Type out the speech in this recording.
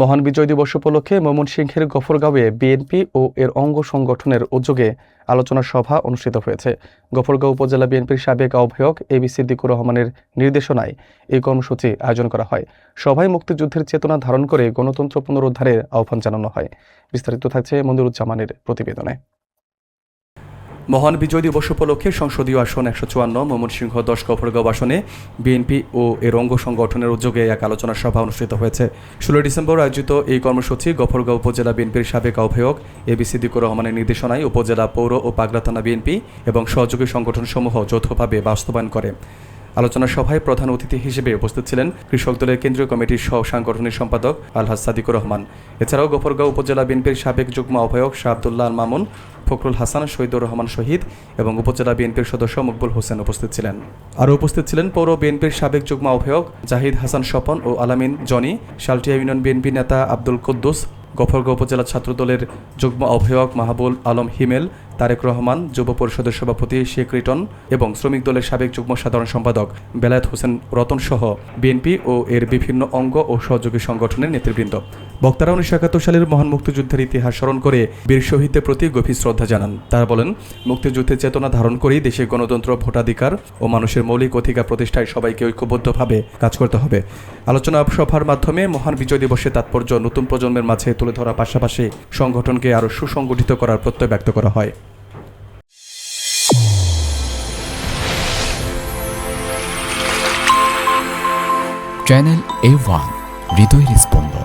মহান বিজয় দিবস উপলক্ষে ময়মনসিংহের গফরগাঁওয়ে বিএনপি ও এর অঙ্গ সংগঠনের উদ্যোগে আলোচনা সভা অনুষ্ঠিত হয়েছে। গফরগাঁও উপজেলা বিএনপির সাবেক আহ্বায়ক এবি সিদ্দিকুর রহমানের নির্দেশনায় এই কর্মসূচি আয়োজন করা হয়। সভায় মুক্তিযুদ্ধের চেতনা ধারণ করে গণতন্ত্র পুনরুদ্ধারের আহ্বান জানানো হয়। বিস্তারিত থাকছে মনিরুজ্জামানের প্রতিবেদনে। মহান বিজয় দিবস উপলক্ষে সংসদীয় আসন ১৫৪ ময়মনসিংহ ১০ গফরগাঁও আসনে বিএনপি ও এর অঙ্গ সংগঠনের উদ্যোগে এক আলোচনা সভা অনুষ্ঠিত হয়েছে। ১৬ ডিসেম্বর আয়োজিত এই কর্মসূচি গফরগাঁও উপজেলা বিএনপির সাবেক আহ্বায়ক এবি সিদ্দিকুর রহমানের নির্দেশনায় উপজেলা পৌর ও পাগলা থানা বিএনপি এবং সহযোগী সংগঠনসমূহ যৌথভাবে বাস্তবায়ন করে। আলোচনা সভায় প্রধান অতিথি হিসেবে উপস্থিত ছিলেন কৃষক দলের কেন্দ্রীয় কমিটির সহ সাংগঠনিক সম্পাদক আলহাজ সাদিকুর রহমান। এছাড়াও গফরগাঁও উপজেলা বিএনপির সাবেক যুগ্ম আহ্বায়ক শাহ আব্দুল্লাহ আল মামুন, ফখরুল হাসান, শহীদুর রহমান শহীদ এবং উপজেলা বিএনপির সদস্য মকবুল হোসেন উপস্থিত ছিলেন। আরও উপস্থিত ছিলেন পৌর বিএনপির সাবেক যুগ্ম আহ্বায়ক জাহিদ হাসান স্বপন ও আলামিন জনি, শালটিয়া ইউনিয়ন বিএনপি নেতা আব্দুল কুদ্দুস, গফরগাঁও উপজেলা ছাত্রদলের যুগ্ম আহ্বায়ক মাহবুল আলম হিমেল, তারেক রহমান, যুব পরিষদের সভাপতি শেখ রিটন এবং শ্রমিক দলের সাবেক যুগ্ম সাধারণ সম্পাদক বেলায়েত হোসেন রতন সহ বিএনপি ও এর বিভিন্ন অঙ্গ ও সহযোগী সংগঠনের নেতৃবৃন্দ। বক্তারা ১৯৭১ সালের মহান মুক্তিযুদ্ধের ইতিহাস স্মরণ করে বীর শহীদদের প্রতি গভীর শ্রদ্ধা জানান। তারা বলেন, মুক্তিযুদ্ধের চেতনা ধারণ করেই দেশের গণতন্ত্র, ভোটাধিকার ও মানুষের মৌলিক অধিকার প্রতিষ্ঠায় সবাইকে ঐক্যবদ্ধভাবে কাজ করতে হবে। আলোচনা সভার মাধ্যমে মহান বিজয় দিবসের তাৎপর্য নতুন প্রজন্মের মাঝে তুলে ধরার পাশাপাশি সংগঠনকে আরও সুসংগঠিত করার প্রত্যয় ব্যক্ত করা হয়। চ্যানেল A1 হৃদয়ের স্পন্দন।